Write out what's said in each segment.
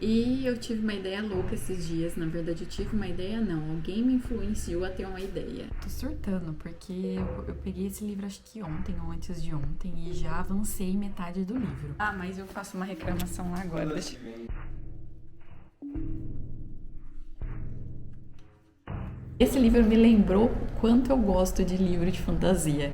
E eu tive uma ideia louca esses dias. Na verdade, eu tive uma ideia, não. Alguém me influenciou a ter uma ideia. Tô surtando, porque eu peguei esse livro acho que ontem ou antes de ontem e já avancei metade do livro. Ah, mas eu faço uma reclamação lá agora. Esse livro me lembrou o quanto eu gosto de livro de fantasia.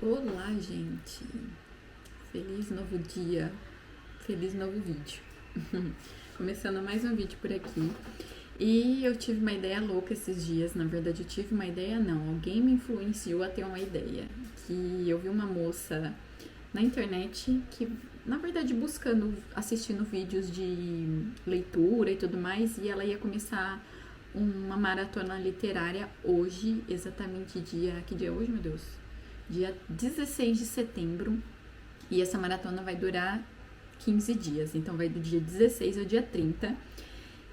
Olá, gente. Feliz novo dia. Feliz novo vídeo. Começando mais um vídeo por aqui. E eu tive uma ideia louca esses dias. Na verdade, eu tive uma ideia, não. Alguém me influenciou a ter uma ideia. Que eu vi uma moça na internet que, na verdade, assistindo vídeos de leitura e tudo mais, e ela ia começar uma maratona literária hoje, exatamente que dia é hoje, meu Deus? Dia 16 de setembro, e essa maratona vai durar 15 dias, então vai do dia 16 ao dia 30.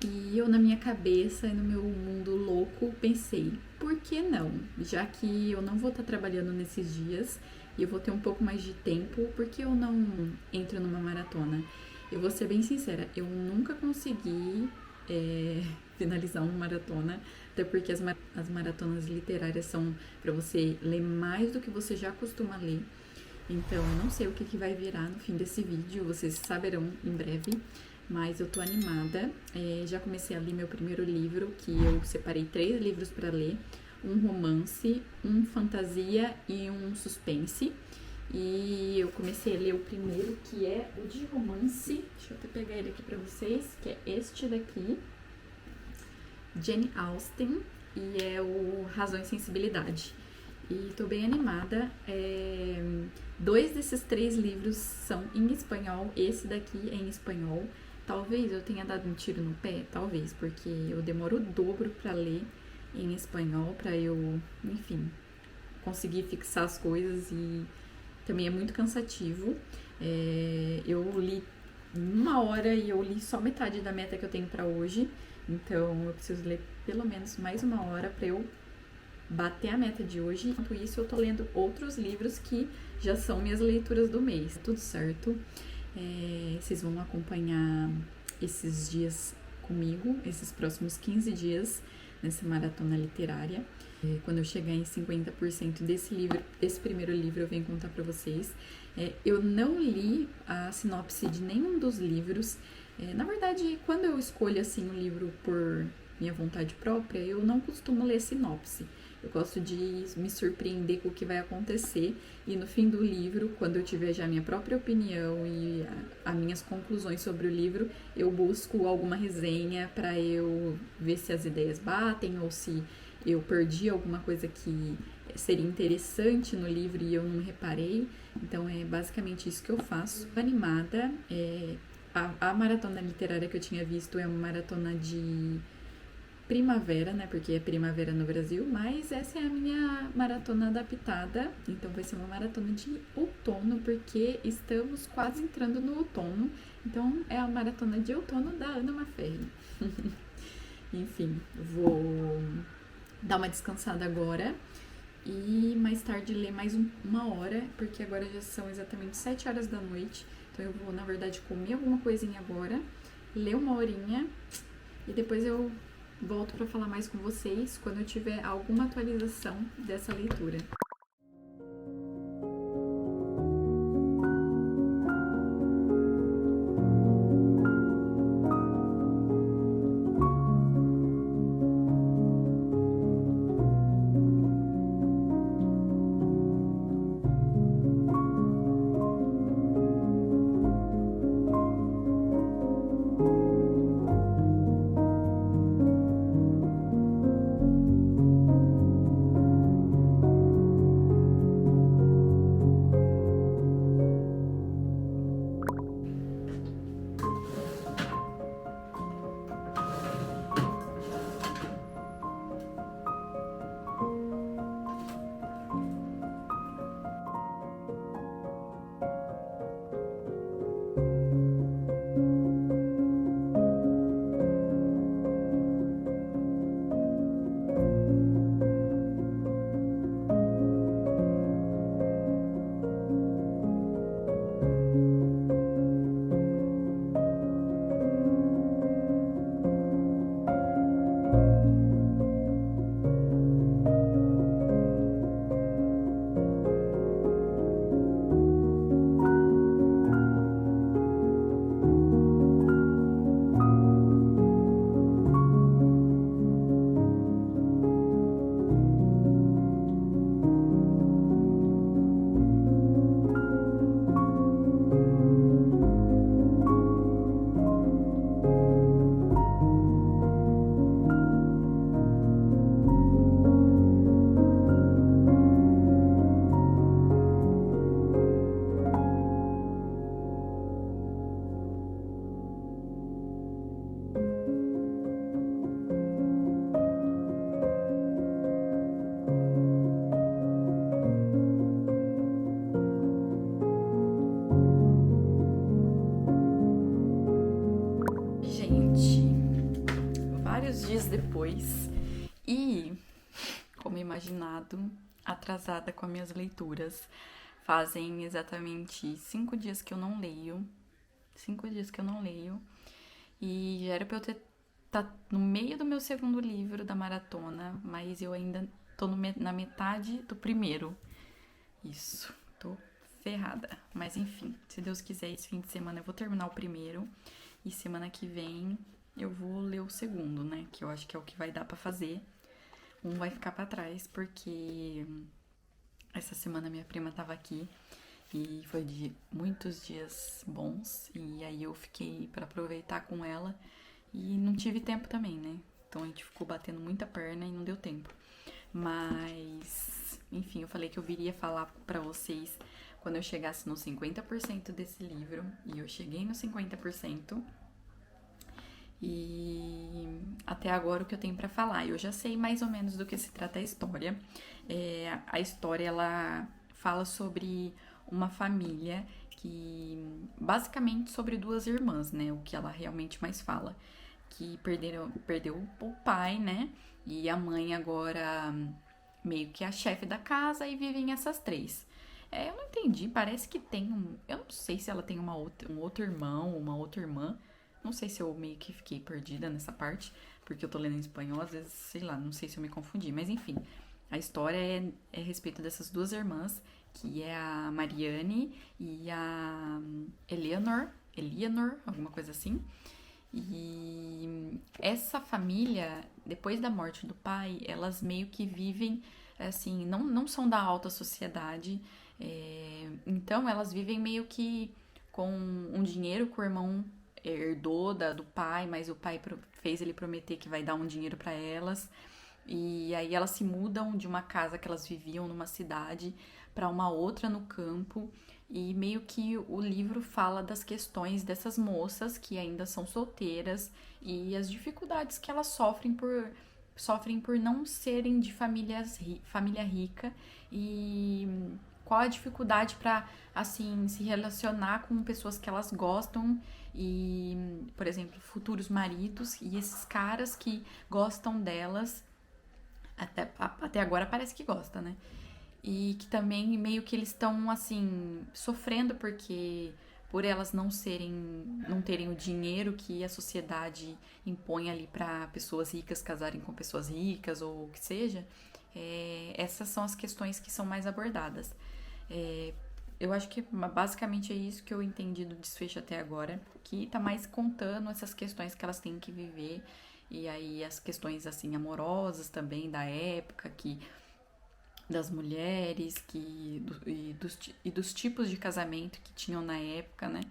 E eu, na minha cabeça e no meu mundo louco, pensei, por que não? Já que eu não vou estar trabalhando nesses dias e eu vou ter um pouco mais de tempo, por que eu não entro numa maratona? Eu vou ser bem sincera, eu nunca consegui finalizar uma maratona, até porque as maratonas literárias são para você ler mais do que você já costuma ler. Então, eu não sei o que vai virar no fim desse vídeo, vocês saberão em breve, mas eu tô animada. Já comecei a ler meu primeiro livro, que eu separei 3 livros para ler, um romance, um fantasia e um suspense. E eu comecei a ler o primeiro, que é o de romance. Deixa eu até pegar ele aqui pra vocês, que é este daqui, Jane Austen, e é o Razão e Sensibilidade. e tô bem animada. Dois desses 3 livros são em espanhol, esse daqui é em espanhol. Talvez eu tenha dado um tiro no pé, talvez, porque eu demoro o dobro pra ler em espanhol, pra eu, enfim, conseguir fixar as coisas, e também é muito cansativo. Eu li 1 hora e eu li só metade da meta que eu tenho pra hoje, então eu preciso ler pelo menos mais 1 hora pra eu bater a meta de hoje. Enquanto isso, eu tô lendo outros livros que já são minhas leituras do mês. Tudo certo. Vocês vão acompanhar esses dias comigo, esses próximos 15 dias nessa maratona literária. Quando eu chegar em 50% desse primeiro livro, eu venho contar pra vocês. Eu não li a sinopse de nenhum dos livros. Na verdade, quando eu escolho assim um livro por minha vontade própria, eu não costumo ler sinopse. Eu gosto de me surpreender com o que vai acontecer, e no fim do livro, quando eu tiver já a minha própria opinião e as minhas conclusões sobre o livro, eu busco alguma resenha para eu ver se as ideias batem ou se eu perdi alguma coisa que seria interessante no livro e eu não reparei. Então é basicamente isso que eu faço. Animada, a maratona literária que eu tinha visto é uma maratona de primavera, né? Porque é primavera no Brasil, mas essa é a minha maratona adaptada. Então vai ser uma maratona de outono, porque estamos quase entrando no outono. Então é a maratona de outono da Ana Maferri. Enfim, vou dar uma descansada agora e mais tarde ler mais 1 hora, porque agora já são exatamente 7 horas da noite. Então eu vou, na verdade, comer alguma coisinha agora, ler 1 horinha e depois eu volto para falar mais com vocês quando eu tiver alguma atualização dessa leitura. Dias depois, e, como imaginado, atrasada com as minhas leituras. Fazem exatamente 5 dias que eu não leio. 5 dias que eu não leio. E já era pra eu tá no meio do meu segundo livro da maratona, mas eu ainda tô na metade do primeiro. Isso, tô ferrada. Mas enfim, se Deus quiser, esse fim de semana eu vou terminar o primeiro. E semana que vem eu vou ler o segundo, né? Que eu acho que é o que vai dar pra fazer. Um vai ficar pra trás, porque essa semana minha prima tava aqui e foi de muitos dias bons. E aí eu fiquei pra aproveitar com ela e não tive tempo também, né? Então a gente ficou batendo muita perna e não deu tempo. Mas, enfim, eu falei que eu viria falar pra vocês quando eu chegasse no 50% desse livro. E eu cheguei no 50%. E até agora o que eu tenho pra falar. Eu já sei mais ou menos do que se trata a história. A história, ela fala sobre uma família que... Basicamente sobre duas irmãs, né? O que ela realmente mais fala. Que perdeu o pai, né? E a mãe agora meio que é a chefe da casa e vivem essas três. Eu não entendi, parece que tem um... Eu não sei se ela tem um outro irmão, uma outra irmã. Não sei se eu meio que fiquei perdida nessa parte, porque eu tô lendo em espanhol, às vezes, sei lá, não sei se eu me confundi. Mas enfim, a história é a respeito dessas duas irmãs, que é a Mariane e a Eleanor, alguma coisa assim. E essa família, depois da morte do pai, elas meio que vivem, assim, não são da alta sociedade, então elas vivem meio que com um dinheiro que o irmão herdou do pai, mas o pai fez ele prometer que vai dar um dinheiro para elas. E aí elas se mudam de uma casa que elas viviam numa cidade para uma outra no campo. E meio que o livro fala das questões dessas moças que ainda são solteiras e as dificuldades que elas sofrem por não serem de família rica e qual a dificuldade para assim se relacionar com pessoas que elas gostam e, por exemplo, futuros maridos e esses caras que gostam delas até agora parece que gosta, né? E que também meio que eles estão assim sofrendo porque por elas não terem o dinheiro que a sociedade impõe ali para pessoas ricas casarem com pessoas ricas ou o que seja, essas são as questões que são mais abordadas. Eu acho que basicamente é isso que eu entendi do desfecho até agora, que tá mais contando essas questões que elas têm que viver e aí as questões assim amorosas também da época, que das mulheres e dos tipos de casamento que tinham na época, né?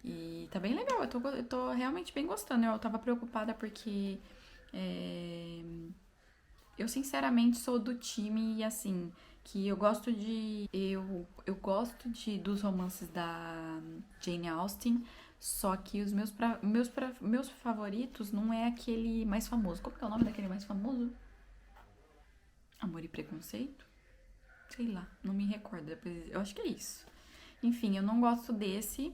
E tá bem legal, eu tô realmente bem gostando. Eu tava preocupada porque eu sinceramente sou do time, assim, que eu gosto de... Eu gosto dos romances da Jane Austen, só que os meus favoritos não é aquele mais famoso. Qual que é o nome daquele mais famoso? Amor e Preconceito? Sei lá, não me recordo. Depois, eu acho que é isso. Enfim, eu não gosto desse.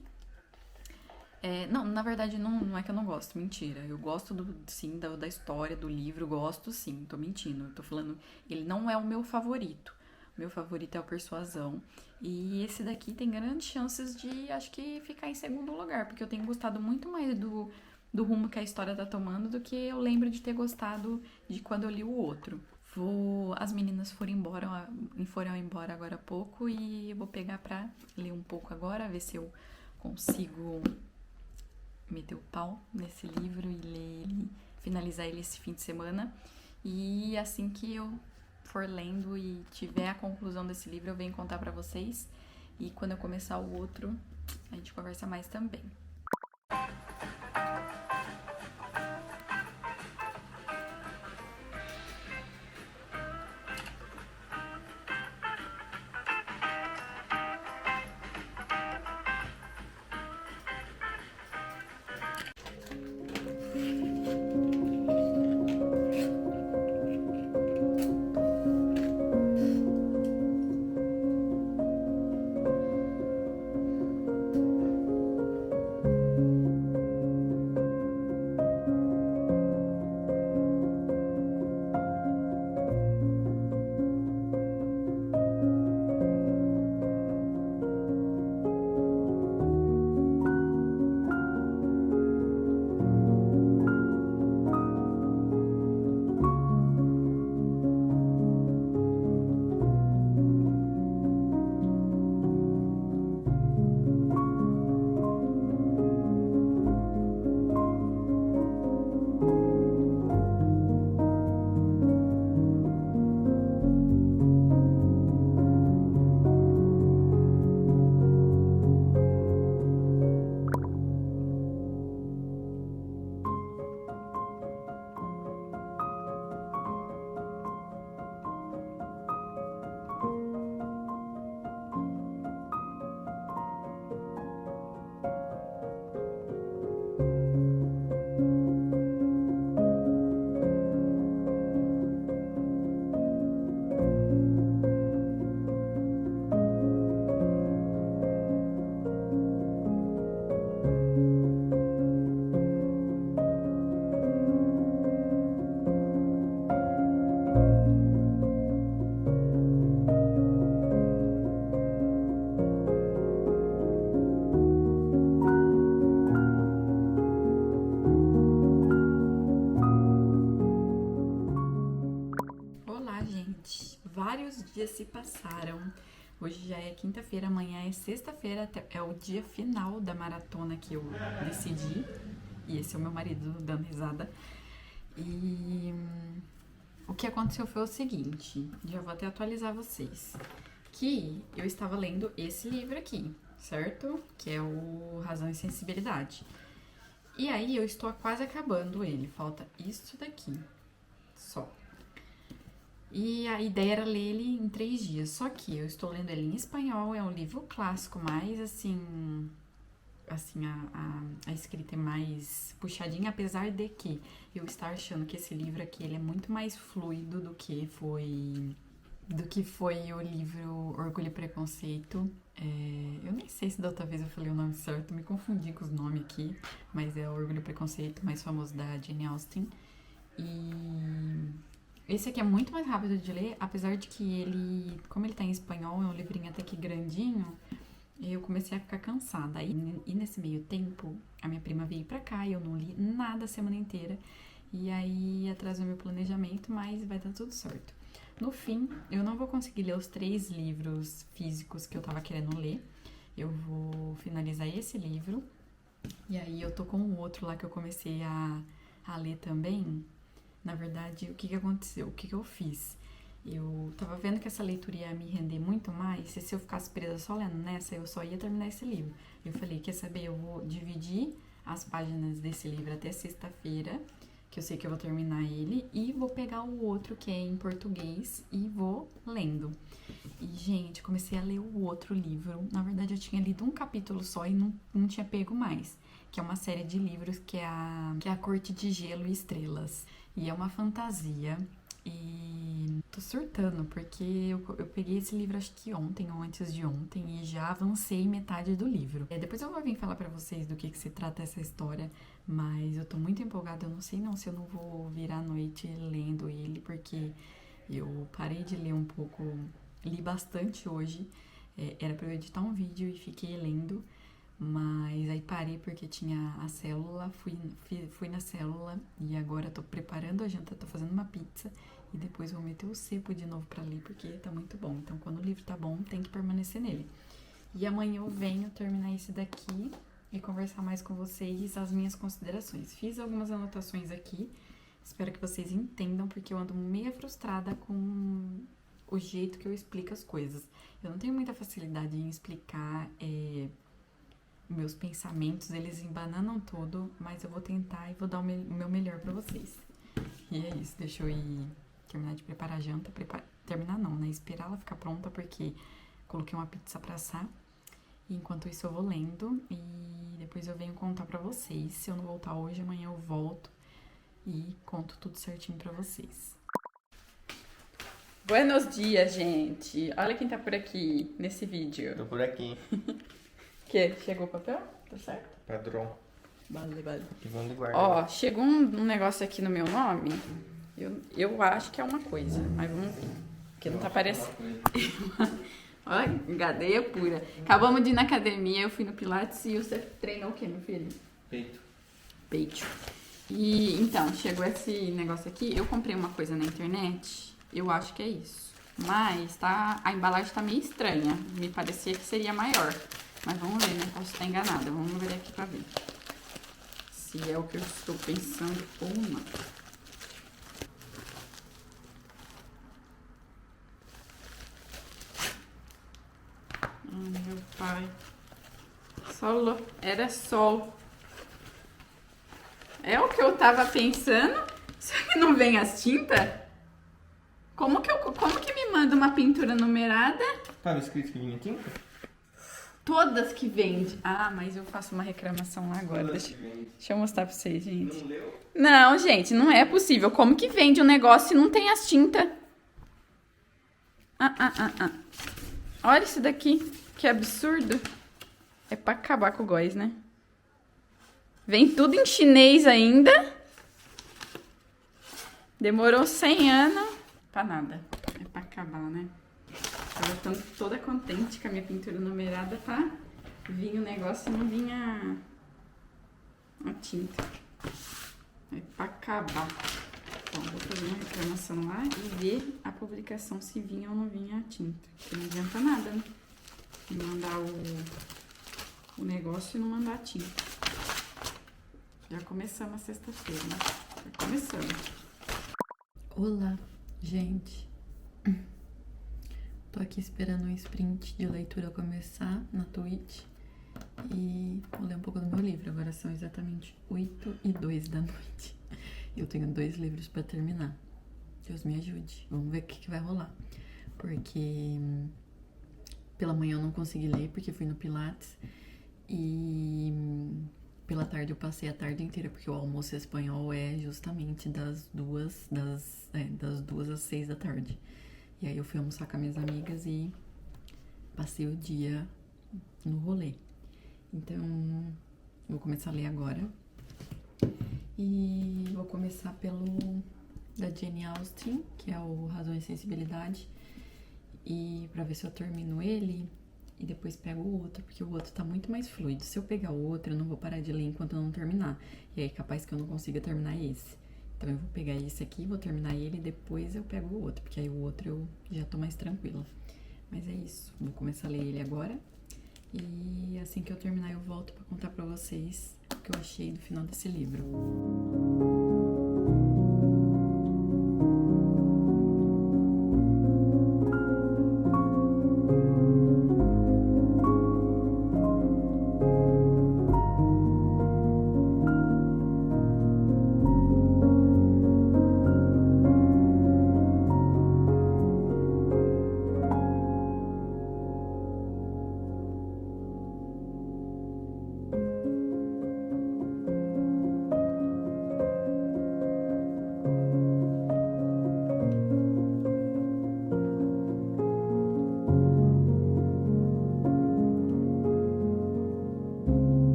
Não, na verdade, não é que eu não gosto, mentira. Eu gosto, sim, da história, do livro, gosto sim, tô mentindo. Eu tô falando, ele não é o meu favorito. O meu favorito é o Persuasão. E esse daqui tem grandes chances de, acho que, ficar em segundo lugar, porque eu tenho gostado muito mais do rumo que a história tá tomando do que eu lembro de ter gostado de quando eu li o outro. As meninas foram embora agora há pouco e eu vou pegar pra ler um pouco agora, ver se eu consigo meter o pau nesse livro e ler ele, finalizar ele esse fim de semana. E assim que eu for lendo e tiver a conclusão desse livro, eu venho contar pra vocês. E quando eu começar o outro, a gente conversa mais também. dias se passaram. Hoje já é quinta-feira, amanhã é sexta-feira, é o dia final da maratona que eu decidi. E esse é o meu marido dando risada. E o que aconteceu foi o seguinte, já vou até atualizar vocês. Que eu estava lendo esse livro aqui, certo? Que é o Razão e Sensibilidade. E aí eu estou quase acabando ele, falta isso daqui, só. E a ideia era ler ele em 3 dias, só que eu estou lendo ele em espanhol, é um livro clássico, mas assim a escrita é mais puxadinha, apesar de que eu estar achando que esse livro aqui ele é muito mais fluido do que foi o livro Orgulho e Preconceito. Eu nem sei se da outra vez eu falei o nome certo, me confundi com os nomes aqui, mas é o Orgulho e Preconceito, mais famoso da Jane Austen. E esse aqui é muito mais rápido de ler, apesar de que ele, como ele tá em espanhol, é um livrinho até que grandinho, eu comecei a ficar cansada. E nesse meio tempo, a minha prima veio pra cá e eu não li nada a semana inteira. E aí atrasou meu planejamento, mas vai dar tudo certo. No fim, eu não vou conseguir ler os 3 livros físicos que eu tava querendo ler. Eu vou finalizar esse livro. E aí eu tô com o outro lá que eu comecei a ler também. Na verdade, o que aconteceu? O que eu fiz? Eu tava vendo que essa leitura ia me render muito mais. Se eu ficasse presa só lendo nessa, eu só ia terminar esse livro. Eu falei, quer saber? Eu vou dividir as páginas desse livro até sexta-feira, que eu sei que eu vou terminar ele, e vou pegar o outro que é em português e vou lendo. E, gente, comecei a ler o outro livro. Na verdade, eu tinha lido um capítulo só e não tinha pego mais. Que é uma série de livros que é a Corte de Gelo e Estrelas. E é uma fantasia. E tô surtando, porque eu peguei esse livro acho que ontem ou antes de ontem e já avancei metade do livro. Depois eu vou vir falar pra vocês do que se trata essa história, mas eu tô muito empolgada, eu não sei não se eu não vou virar a noite lendo ele, porque eu parei de ler um pouco, li bastante hoje, era pra eu editar um vídeo e fiquei lendo, mas aí parei porque tinha a célula, fui na célula e agora tô preparando a janta, tô fazendo uma pizza e depois vou meter o cepo de novo pra ler porque tá muito bom. Então quando o livro tá bom, tem que permanecer nele. E amanhã eu venho terminar esse daqui e conversar mais com vocês as minhas considerações. Fiz algumas anotações aqui, espero que vocês entendam porque eu ando meio frustrada com o jeito que eu explico as coisas. Eu não tenho muita facilidade em explicar meus pensamentos, eles embananam tudo, mas eu vou tentar e vou dar o meu melhor pra vocês. E é isso, deixa eu ir terminar de preparar a janta, terminar não, né? Esperar ela ficar pronta, porque coloquei uma pizza pra assar. E enquanto isso eu vou lendo e depois eu venho contar pra vocês. Se eu não voltar hoje, amanhã eu volto e conto tudo certinho pra vocês. Buenos dias, gente! Olha quem tá por aqui nesse vídeo. Tô por aqui. Que? Chegou o papel? Tá certo? Padrão. Vale. E vamos guardar. Ó, chegou um negócio aqui no meu nome. Eu acho que é uma coisa, mas vamos ver. Porque não tá aparecendo. Olha, gadeia pura. Acabamos de ir na academia, eu fui no Pilates e você treinou o quê, meu filho? Peito. E então, chegou esse negócio aqui. Eu comprei uma coisa na internet, eu acho que é isso. Mas a embalagem tá meio estranha. Me parecia que seria maior. Mas vamos ver, né? Posso estar enganada. Vamos ver aqui pra ver se é o que eu estou pensando ou não. Ai, meu pai. Era sol. É o que eu tava pensando? Só que não vem as tintas? Como que me manda uma pintura numerada? Tava escrito que vinha tinta? Todas que vende. Ah, mas eu faço uma reclamação lá agora. Deixa eu mostrar pra vocês, gente. Não leu? Não, gente, não é possível. Como que vende um negócio e não tem as tintas? Olha isso daqui. Que absurdo. É pra acabar com o góis, né? Vem tudo em chinês ainda. Demorou 100 anos. Pra nada. É pra acabar, né? Eu tô toda contente com a minha pintura numerada pra vir o negócio e não vinha a tinta. É pra acabar. Bom, vou fazer uma reclamação lá e ver a publicação se vinha ou não vinha a tinta. Porque não adianta nada, né? Mandar o negócio e não mandar a tinta. Já começamos a sexta-feira, né? Já começamos. Olá, gente. Tô aqui esperando um sprint de leitura começar na Twitch e vou ler um pouco do meu livro. Agora são exatamente 8h02 da noite. Eu tenho 2 livros pra terminar. Deus me ajude. Vamos ver o que vai rolar. Porque pela manhã eu não consegui ler porque fui no Pilates e pela tarde eu passei a tarde inteira porque o almoço espanhol é justamente das 2 às 6 da tarde. E aí eu fui almoçar com as minhas amigas e passei o dia no rolê. Então, vou começar a ler agora. E vou começar pelo da Jane Austen, que é o Razão e Sensibilidade. E pra ver se eu termino ele e depois pego o outro, porque o outro tá muito mais fluido. Se eu pegar o outro, eu não vou parar de ler enquanto eu não terminar. E aí é capaz que eu não consiga terminar esse. Então eu vou pegar esse aqui, vou terminar ele e depois eu pego o outro, porque aí o outro eu já tô mais tranquila. Mas é isso, vou começar a ler ele agora. E assim que eu terminar eu volto pra contar pra vocês o que eu achei do final desse livro.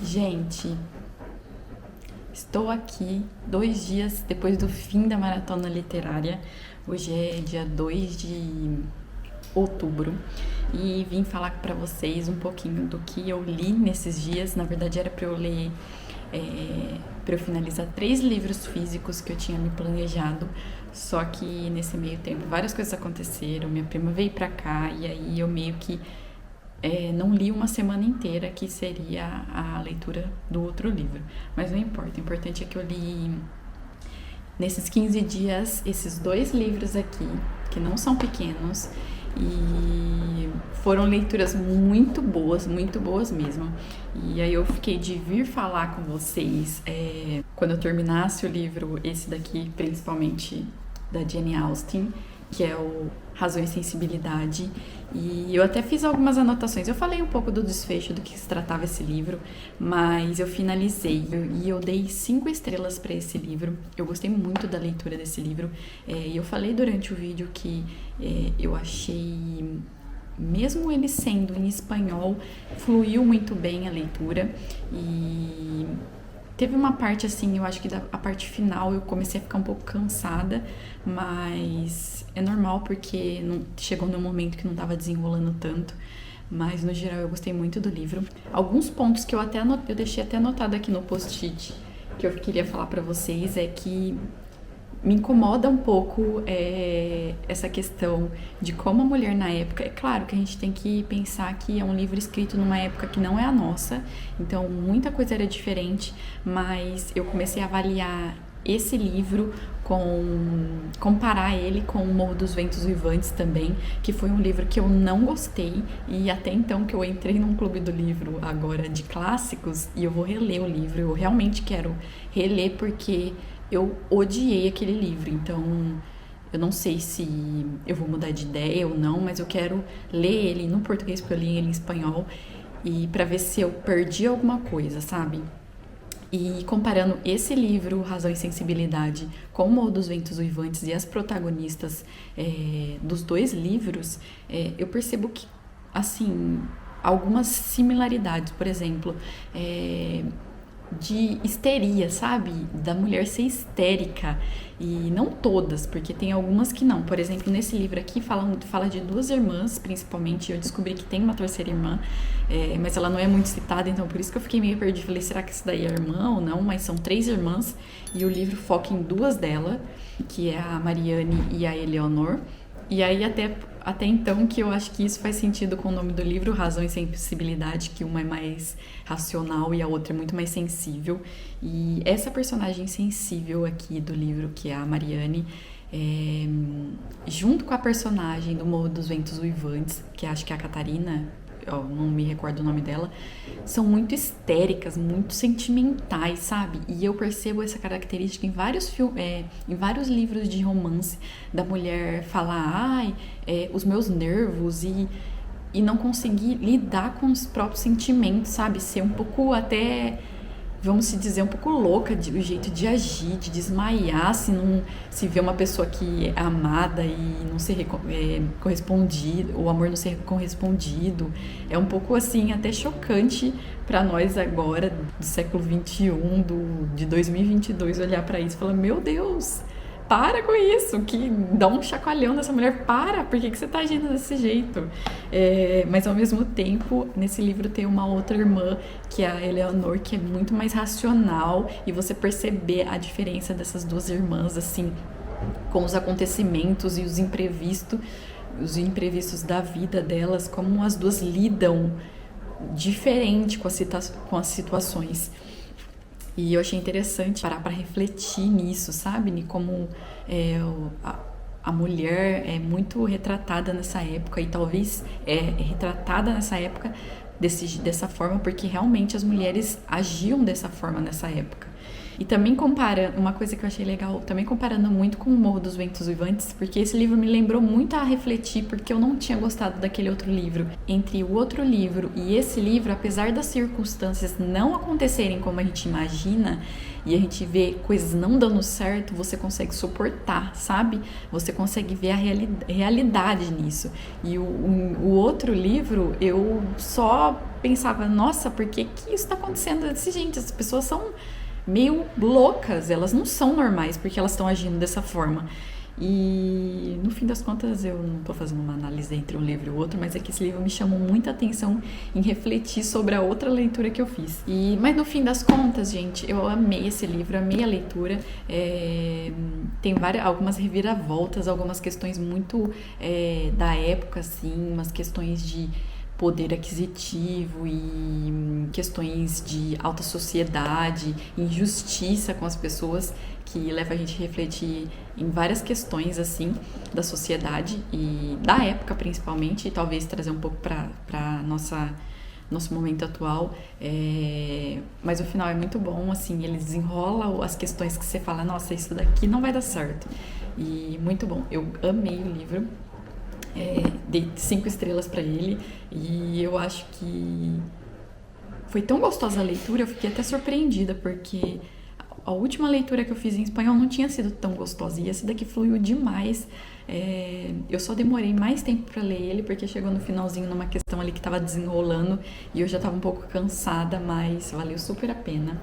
Gente, estou aqui 2 dias depois do fim da maratona literária. Hoje é dia 2 de outubro e vim falar para vocês um pouquinho do que eu li nesses dias. Na verdade era para eu ler, para eu finalizar 3 livros físicos que eu tinha me planejado, só que nesse meio tempo várias coisas aconteceram, minha prima veio pra cá e aí eu meio que não li uma semana inteira, que seria a leitura do outro livro. Mas não importa, o importante é que eu li nesses 15 dias esses 2 livros aqui, que não são pequenos, e foram leituras muito boas mesmo. E aí eu fiquei de vir falar com vocês quando eu terminasse o livro, esse daqui, principalmente da Jane Austen, que é o Razão e Sensibilidade, e eu até fiz algumas anotações. Eu falei um pouco do desfecho, do que se tratava esse livro, mas eu finalizei e eu dei 5 estrelas para esse livro. Eu gostei muito da leitura desse livro, e eu falei durante o vídeo que eu achei, mesmo ele sendo em espanhol, fluiu muito bem a leitura. E teve uma parte assim, eu acho que a parte final eu comecei a ficar um pouco cansada, mas é normal porque chegou num momento que não estava desenrolando tanto. Mas no geral eu gostei muito do livro. Alguns pontos que eu deixei até anotado aqui no post-it que eu queria falar pra vocês é que me incomoda um pouco essa questão de como a mulher na época... É claro que a gente tem que pensar que é um livro escrito numa época que não é a nossa, então muita coisa era diferente, mas eu comecei a avaliar esse livro, comparar ele com o Morro dos Ventos Uivantes também, que foi um livro que eu não gostei, e até então que eu entrei num clube do livro agora de clássicos, e eu vou reler o livro, eu realmente quero reler porque eu odiei aquele livro. Então eu não sei se eu vou mudar de ideia ou não, mas eu quero ler ele no português, porque eu li ele em espanhol, e pra ver se eu perdi alguma coisa, sabe? E comparando esse livro, Razão e Sensibilidade, com o Morro dos Ventos Uivantes e as protagonistas dos 2 livros, eu percebo que, assim, algumas similaridades. Por exemplo, de histeria, sabe? Da mulher ser histérica. E não todas, porque tem algumas que não. Por exemplo, nesse livro aqui fala de duas irmãs, principalmente. Eu descobri que tem uma terceira irmã, mas ela não é muito citada, então por isso que eu fiquei meio perdida. Falei, será que essa daí é irmã ou não? Mas são 3 irmãs e o livro foca em 2 delas, que é a Mariane e a Eleonor. E aí até então que eu acho que isso faz sentido com o nome do livro, Razão e Sensibilidade, que uma é mais racional e a outra é muito mais sensível. E essa personagem sensível aqui do livro, que é a Mariane, junto com a personagem do Morro dos Ventos Uivantes, que acho que é a Catarina, não me recordo o nome dela, são muito histéricas, muito sentimentais, sabe? E eu percebo essa característica em vários livros de romance, da mulher falar, os meus nervos, e não conseguir lidar com os próprios sentimentos, sabe? Ser um pouco até, vamos se dizer, um pouco louca o jeito de agir, de desmaiar se vê uma pessoa que é amada e não ser correspondido, o amor não ser correspondido. É um pouco assim, até chocante para nós agora, do século XXI, de 2022, olhar para isso e falar, meu Deus, para com isso, que dá um chacoalhão nessa mulher, por que você tá agindo desse jeito? Mas ao mesmo tempo, nesse livro tem uma outra irmã, que é a Eleonor, que é muito mais racional, e você perceber a diferença dessas 2 irmãs, assim, com os acontecimentos e os imprevistos da vida delas, como as 2 lidam diferente com as situações. E eu achei interessante parar para refletir nisso, sabe? Como a mulher é muito retratada nessa época, e talvez retratada nessa época dessa forma porque realmente as mulheres agiam dessa forma nessa época. E também uma coisa que eu achei legal, também comparando muito com o Morro dos Ventos Uivantes, porque esse livro me lembrou muito a refletir, porque eu não tinha gostado daquele outro livro. Entre o outro livro e esse livro, apesar das circunstâncias não acontecerem como a gente imagina, e a gente vê coisas não dando certo, você consegue suportar, sabe? Você consegue ver a realidade nisso. E o outro livro, eu só pensava, nossa, por que isso está acontecendo desse jeito? As pessoas são meio loucas, elas não são normais porque elas estão agindo dessa forma. E no fim das contas eu não estou fazendo uma análise entre um livro e o outro, mas é que esse livro me chamou muita atenção em refletir sobre a outra leitura que eu fiz. Mas no fim das contas, gente, eu amei esse livro, amei a leitura. Tem algumas reviravoltas, algumas questões muito da época, assim, umas questões de poder aquisitivo e questões de alta sociedade, injustiça com as pessoas, que leva a gente a refletir em várias questões assim da sociedade e da época principalmente, e talvez trazer um pouco para nosso momento atual. Mas o final é muito bom, assim, ele desenrola as questões que você fala, nossa, isso daqui não vai dar certo. E muito bom, eu amei o livro. Dei 5 estrelas para ele, e eu acho que foi tão gostosa a leitura, eu fiquei até surpreendida, porque a última leitura que eu fiz em espanhol não tinha sido tão gostosa, e essa daqui fluiu demais. Eu só demorei mais tempo para ler ele, porque chegou no finalzinho numa questão ali que estava desenrolando, e eu já estava um pouco cansada, mas valeu super a pena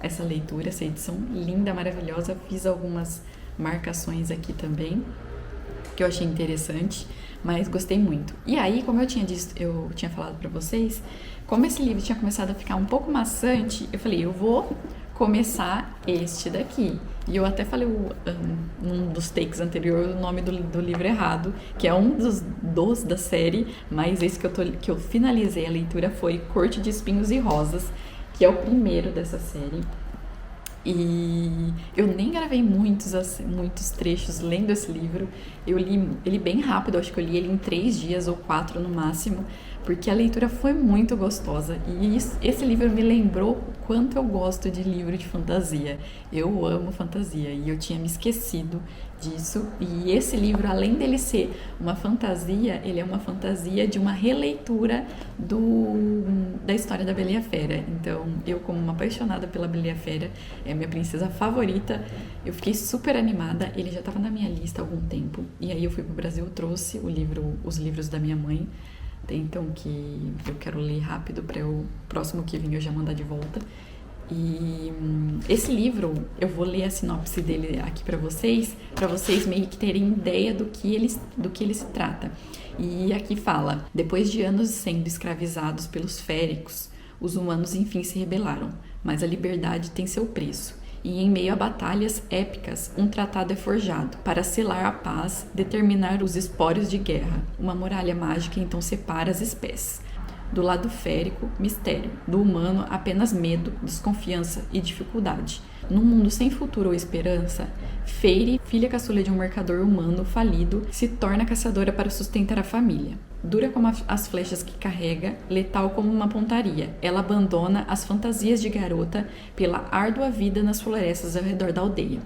essa leitura, essa edição linda, maravilhosa. Fiz algumas marcações aqui também, que eu achei interessante, mas gostei muito. E aí, como eu tinha falado pra vocês, como esse livro tinha começado a ficar um pouco maçante, eu falei, eu vou começar este daqui. E eu até falei num dos takes anteriores o nome do livro errado, que é um dos da série, mas esse que eu finalizei a leitura foi Corte de Espinhos e Rosas, que é o primeiro dessa série. E eu nem gravei muitos trechos lendo esse livro. Eu li ele bem rápido, acho que eu li ele em 3 dias ou 4 no máximo, porque a leitura foi muito gostosa. E esse livro me lembrou o quanto eu gosto de livro de fantasia. Eu amo fantasia e eu tinha me esquecido disso. E esse livro, além dele ser uma fantasia, ele é uma fantasia de uma releitura da história da Bela e a Fera. Então, eu, como uma apaixonada pela Bela e a Fera, é a minha princesa favorita, eu fiquei super animada. Ele já estava na minha lista há algum tempo, e aí eu fui pro Brasil, trouxe os livros da minha mãe, então que eu quero ler rápido para o próximo que vem eu já mandar de volta. E esse livro, eu vou ler a sinopse dele aqui para vocês meio que terem ideia do que ele se trata. E aqui fala: depois de anos sendo escravizados pelos féricos, os humanos enfim se rebelaram, mas a liberdade tem seu preço. E em meio a batalhas épicas, um tratado é forjado para selar a paz, determinar os espólios de guerra. Uma muralha mágica então separa as espécies. Do lado férico, mistério. Do humano, apenas medo, desconfiança e dificuldade. Num mundo sem futuro ou esperança, Feire, filha caçula de um mercador humano falido, se torna caçadora para sustentar a família. Dura como as flechas que carrega, letal como uma pontaria, ela abandona as fantasias de garota pela árdua vida nas florestas ao redor da aldeia.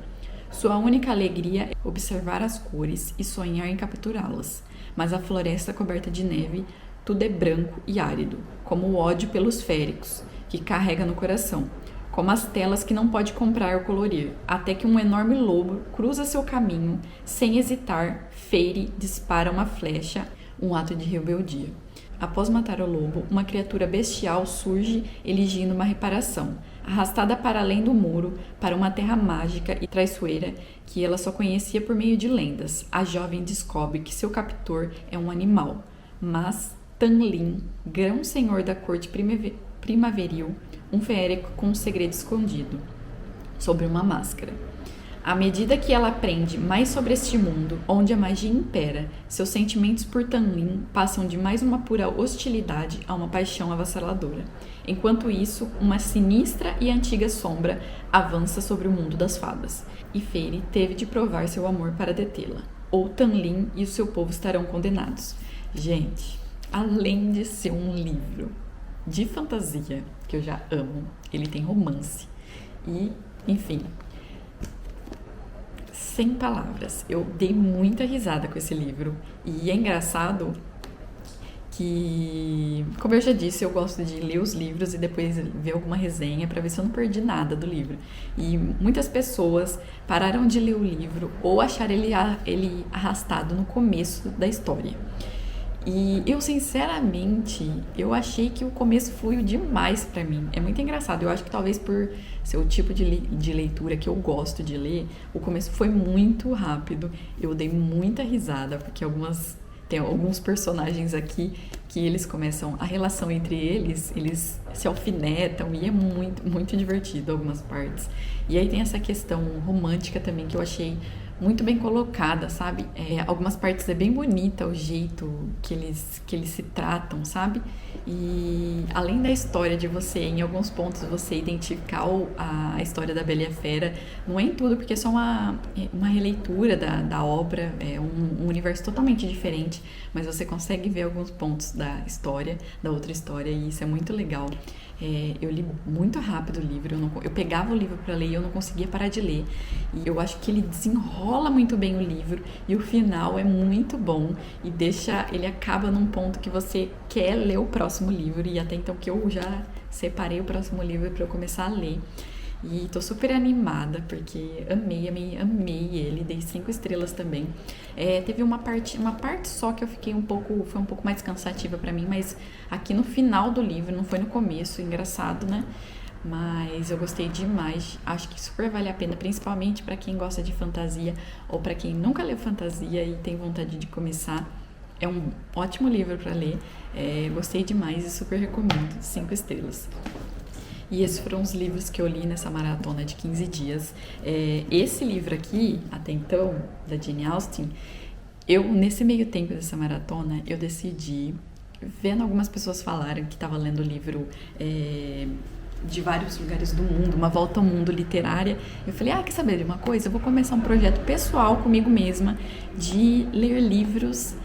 Sua única alegria é observar as cores e sonhar em capturá-las. Mas a floresta coberta de neve, tudo é branco e árido, como o ódio pelos féricos, que carrega no coração, como as telas que não pode comprar ou colorir, até que um enorme lobo cruza seu caminho, sem hesitar, Feire dispara uma flecha, um ato de rebeldia. Após matar o lobo, uma criatura bestial surge exigindo uma reparação, arrastada para além do muro, para uma terra mágica e traiçoeira que ela só conhecia por meio de lendas. A jovem descobre que seu captor é um animal, mas Tanlin, grão-senhor da corte primaveril, um férico com um segredo escondido, sobre uma máscara. À medida que ela aprende mais sobre este mundo, onde a magia impera, seus sentimentos por Tanlin passam de mais uma pura hostilidade a uma paixão avassaladora. Enquanto isso, uma sinistra e antiga sombra avança sobre o mundo das fadas, e Feire teve de provar seu amor para detê-la. Ou Tanlin e o seu povo estarão condenados. Gente, além de ser um livro de fantasia, que eu já amo, ele tem romance e, enfim, sem palavras. Eu dei muita risada com esse livro e é engraçado que, como eu já disse, eu gosto de ler os livros e depois ver alguma resenha para ver se eu não perdi nada do livro. E muitas pessoas pararam de ler o livro ou acharam ele arrastado no começo da história. E eu, sinceramente, eu achei que o começo fluiu demais pra mim. É muito engraçado. Eu acho que talvez por ser o tipo de leitura que eu gosto de ler, o começo foi muito rápido. Eu dei muita risada, porque tem alguns personagens aqui que eles começam, a relação entre eles se alfinetam e é muito, muito divertido algumas partes. E aí tem essa questão romântica também que eu achei muito bem colocada, sabe? Algumas partes é bem bonita o jeito que eles se tratam, sabe? E além da história de você, em alguns pontos, você identificar a história da Bela e a Fera, não é em tudo, porque é só uma releitura da obra, é um universo totalmente diferente, mas você consegue ver alguns pontos da história, da outra história, e isso é muito legal. Eu li muito rápido o livro, eu pegava o livro para ler e eu não conseguia parar de ler. E eu acho que ele desenrola muito bem o livro e o final é muito bom e ele acaba num ponto que você quer ler o próximo livro, e até então que eu já separei o próximo livro para eu começar a ler. E tô super animada, porque amei ele, dei 5 estrelas também. Teve uma parte só que eu fiquei foi um pouco mais cansativa pra mim, mas aqui no final do livro, não foi no começo, engraçado, né? Mas eu gostei demais, acho que super vale a pena, principalmente pra quem gosta de fantasia, ou pra quem nunca leu fantasia e tem vontade de começar. É um ótimo livro pra ler, gostei demais e super recomendo, 5 estrelas. E esses foram os livros que eu li nessa maratona de 15 dias. Esse livro aqui, até então, da Jane Austen, nesse meio tempo dessa maratona, eu decidi, vendo algumas pessoas falarem que estava lendo o livro de vários lugares do mundo, uma volta ao mundo literária, eu falei, quer saber de uma coisa? Eu vou começar um projeto pessoal comigo mesma de ler livros,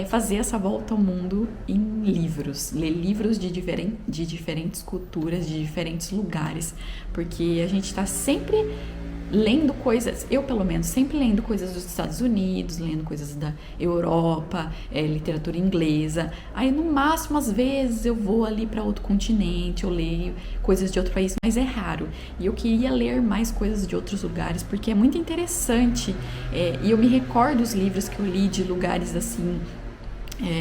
fazer essa volta ao mundo em livros, ler livros de diferentes culturas, de diferentes lugares, porque a gente está sempre lendo coisas, eu pelo menos, sempre lendo coisas dos Estados Unidos, lendo coisas da Europa, literatura inglesa, aí no máximo às vezes eu vou ali para outro continente, eu leio coisas de outro país, mas é raro, e eu queria ler mais coisas de outros lugares, porque é muito interessante, e eu me recordo os livros que eu li de lugares assim,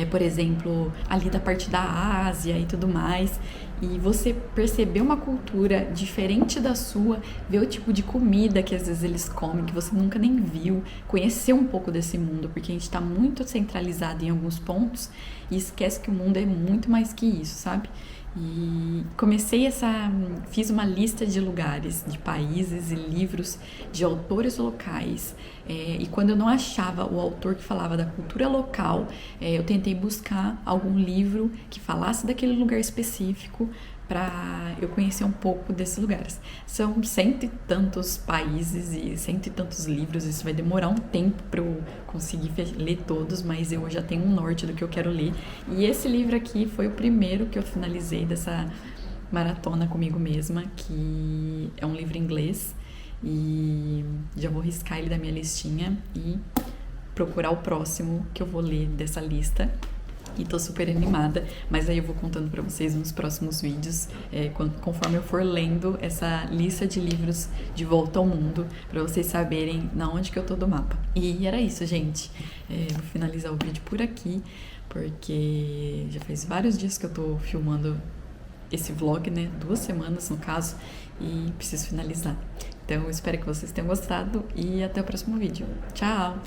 por exemplo, ali da parte da Ásia e tudo mais, e você perceber uma cultura diferente da sua, ver o tipo de comida que às vezes eles comem, que você nunca nem viu, conhecer um pouco desse mundo, porque a gente está muito centralizado em alguns pontos e esquece que o mundo é muito mais que isso, sabe? E fiz uma lista de lugares, de países e livros de autores locais. E quando eu não achava o autor que falava da cultura local, eu tentei buscar algum livro que falasse daquele lugar específico para eu conhecer um pouco desses lugares. São cento e tantos países e cento e tantos livros, isso vai demorar um tempo para eu conseguir ler todos, mas eu já tenho um norte do que eu quero ler. E esse livro aqui foi o primeiro que eu finalizei dessa maratona comigo mesma, que é um livro em inglês, e já vou riscar ele da minha listinha e procurar o próximo que eu vou ler dessa lista. E tô super animada, mas aí eu vou contando pra vocês nos próximos vídeos, conforme eu for lendo essa lista de livros de volta ao mundo, pra vocês saberem na onde que eu tô do mapa. E era isso, gente. Vou finalizar o vídeo por aqui, porque já faz vários dias que eu tô filmando esse vlog, né? 2 semanas no caso, e preciso finalizar. Então eu espero que vocês tenham gostado e até o próximo vídeo. Tchau!